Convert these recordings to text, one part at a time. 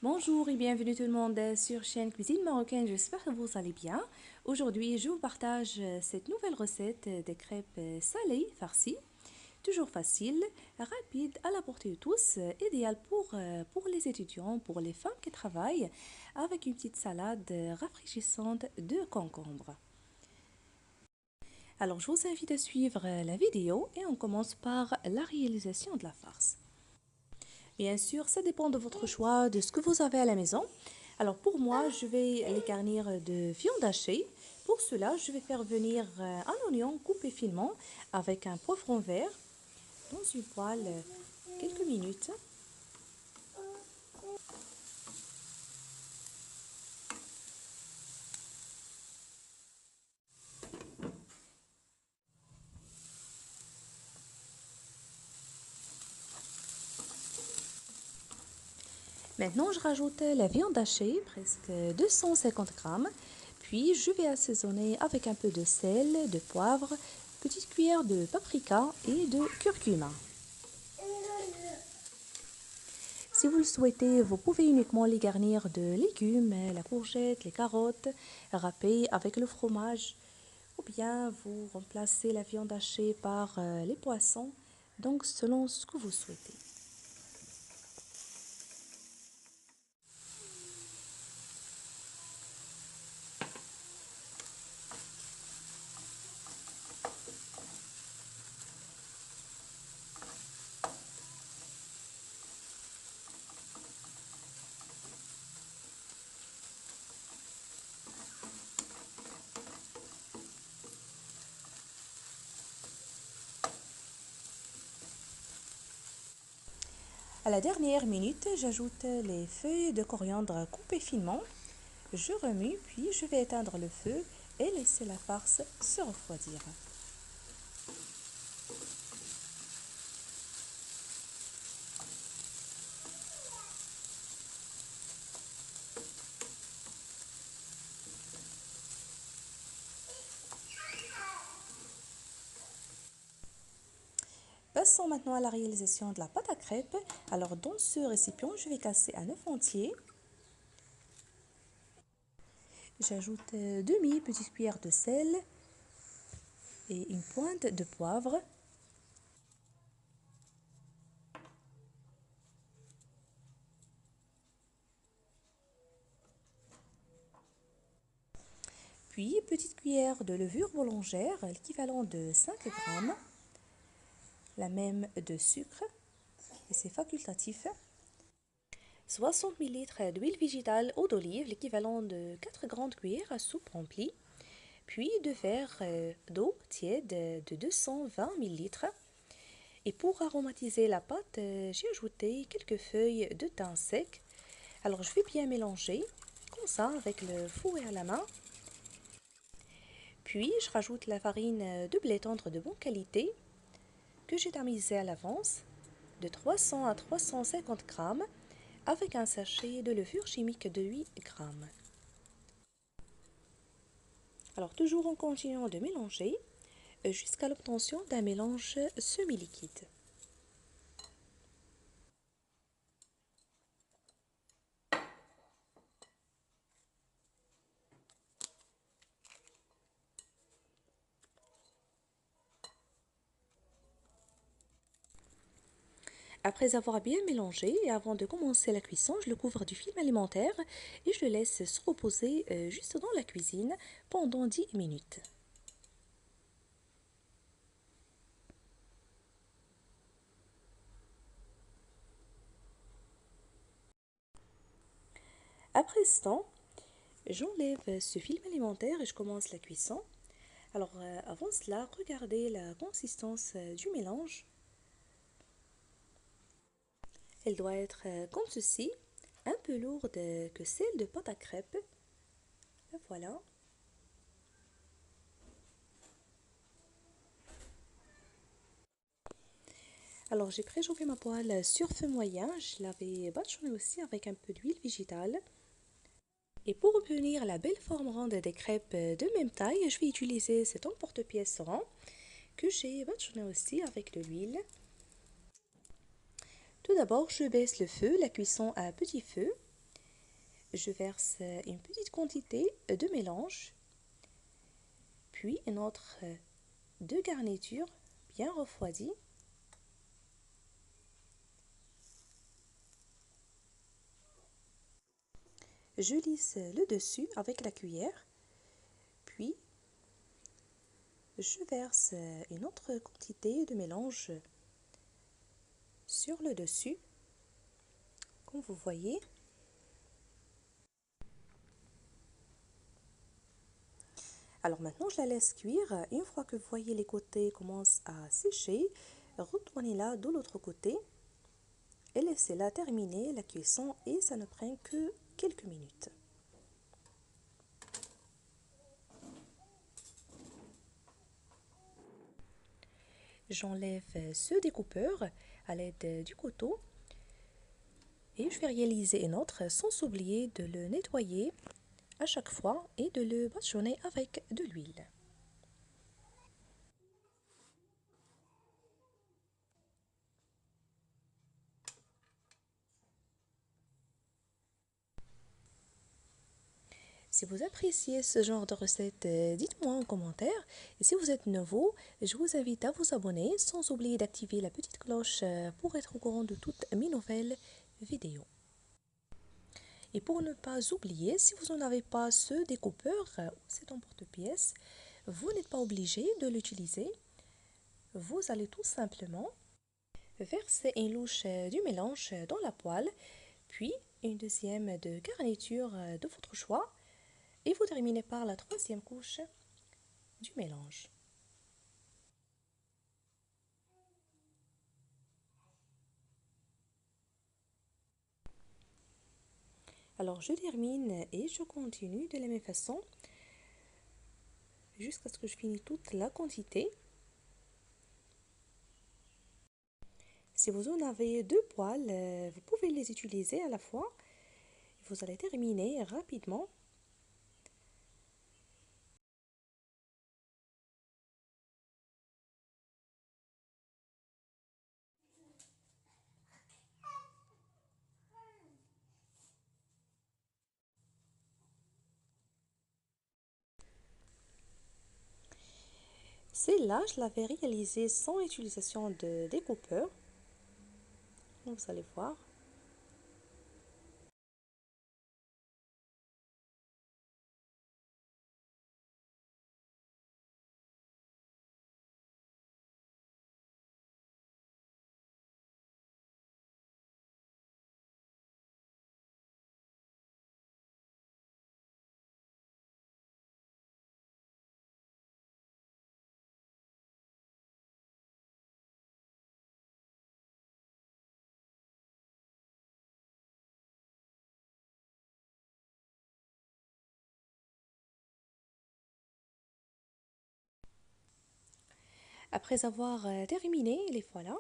Bonjour et bienvenue tout le monde sur chaîne Cuisine Marocaine, j'espère que vous allez bien. Aujourd'hui, je vous partage cette nouvelle recette des crêpes salées farcies. Toujours facile, rapide, à la portée de tous, idéal pour les étudiants, pour les femmes qui travaillent, avec une petite salade rafraîchissante de concombre. Alors, je vous invite à suivre la vidéo et on commence par la réalisation de la farce. Bien sûr, ça dépend de votre choix, de ce que vous avez à la maison. Alors pour moi, je vais les garnir de viande hachée. Pour cela, je vais faire venir un oignon coupé finement avec un poivron vert dans une poêle quelques minutes. Maintenant, je rajoute la viande hachée, presque 250 grammes. Puis, je vais assaisonner avec un peu de sel, de poivre, petite cuillère de paprika et de curcuma. Si vous le souhaitez, vous pouvez uniquement les garnir de légumes, la courgette, les carottes, râpées avec le fromage, ou bien vous remplacez la viande hachée par les poissons, donc selon ce que vous souhaitez. À la dernière minute, j'ajoute les feuilles de coriandre coupées finement. Je remue, puis je vais éteindre le feu et laisser la farce se refroidir. Passons maintenant à la réalisation de la pâte à crêpes. Alors dans ce récipient, je vais casser un œuf entier. J'ajoute demi petite cuillère de sel et une pointe de poivre. Puis petite cuillère de levure boulangère, l'équivalent de 5 grammes. La même de sucre, et c'est facultatif. 60 ml d'huile végétale ou d'olive, l'équivalent de 4 grandes cuillères à soupe remplies. Puis 2 verres d'eau tiède de 220 ml. Et pour aromatiser la pâte, j'ai ajouté quelques feuilles de thym sec. Alors je vais bien mélanger, comme ça, avec le fouet à la main. Puis je rajoute la farine de blé tendre de bonne qualité que j'ai tamisée à l'avance de 300 à 350 grammes avec un sachet de levure chimique de 8 grammes. Alors toujours en continuant de mélanger jusqu'à l'obtention d'un mélange semi-liquide. Après avoir bien mélangé et avant de commencer la cuisson, je le couvre du film alimentaire et je le laisse se reposer juste dans la cuisine pendant 10 minutes. Après ce temps, j'enlève ce film alimentaire et je commence la cuisson. Alors avant cela, regardez la consistance du mélange. Elle doit être comme ceci, un peu lourde que celle de pâte à crêpes. Et voilà. Alors j'ai préchauffé ma poêle sur feu moyen, je l'avais badigeonnée aussi avec un peu d'huile végétale. Et pour obtenir la belle forme ronde des crêpes de même taille, je vais utiliser cet emporte-pièce rond que j'ai badigeonné aussi avec de l'huile. Tout d'abord, je baisse le feu, la cuisson à petit feu. je verse une petite quantité de mélange, puis une autre de garniture bien refroidie. Je lisse le dessus avec la cuillère, puis je verse une autre quantité de mélange sur le dessus, comme vous voyez. Alors maintenant, je la laisse cuire. Une fois que vous voyez les côtés commencent à sécher, retournez-la de l'autre côté et laissez-la terminer la cuisson et ça ne prend que quelques minutes. J'enlève ce découpeur à l'aide du couteau et je vais réaliser une autre sans oublier de le nettoyer à chaque fois et de le badigeonner avec de l'huile. Si vous appréciez ce genre de recette, dites-moi en commentaire. Et si vous êtes nouveau, je vous invite à vous abonner sans oublier d'activer la petite cloche pour être au courant de toutes mes nouvelles vidéos. Et pour ne pas oublier, si vous n'en avez pas ce découpeur ou cet emporte-pièce, vous n'êtes pas obligé de l'utiliser. Vous allez tout simplement verser une louche du mélange dans la poêle, puis une deuxième de garniture de votre choix. Et vous terminez par la troisième couche du mélange. Alors je termine et je continue de la même façon jusqu'à ce que je finisse toute la quantité. Si vous en avez deux poêles, vous pouvez les utiliser à la fois. Vous allez terminer rapidement. Celle-là, je l'avais réalisée sans utilisation de découpeur. Vous allez voir. Après avoir terminé, les voilà,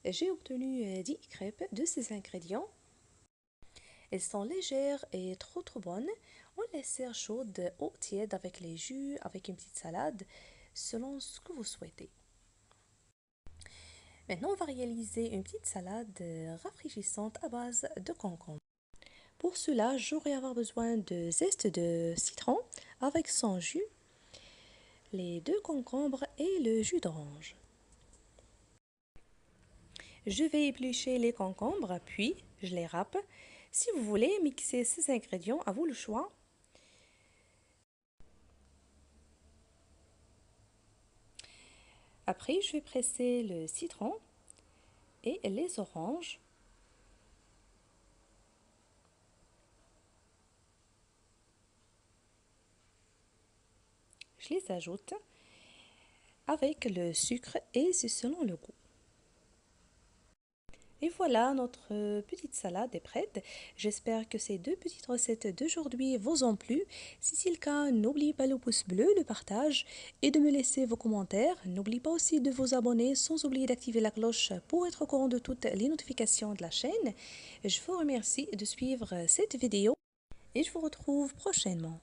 j'ai obtenu 10 crêpes de ces ingrédients. Elles sont légères et trop bonnes. On les sert chaudes ou tièdes avec les jus, avec une petite salade, selon ce que vous souhaitez. Maintenant, on va réaliser une petite salade rafraîchissante à base de concombre. Pour cela, j'aurai avoir besoin de zeste de citron avec son jus, les 2 concombres et le jus d'orange. Je vais éplucher les concombres, puis je les râpe. Si vous voulez mixer ces ingrédients, à vous le choix. Après, je vais presser le citron et les oranges. Je les ajoute avec le sucre et c'est selon le goût. Et voilà, notre petite salade est prête. J'espère que ces deux petites recettes d'aujourd'hui vous ont plu. Si c'est le cas, n'oubliez pas le pouce bleu, le partage et de me laisser vos commentaires. N'oubliez pas aussi de vous abonner sans oublier d'activer la cloche pour être au courant de toutes les notifications de la chaîne. Je vous remercie de suivre cette vidéo et je vous retrouve prochainement.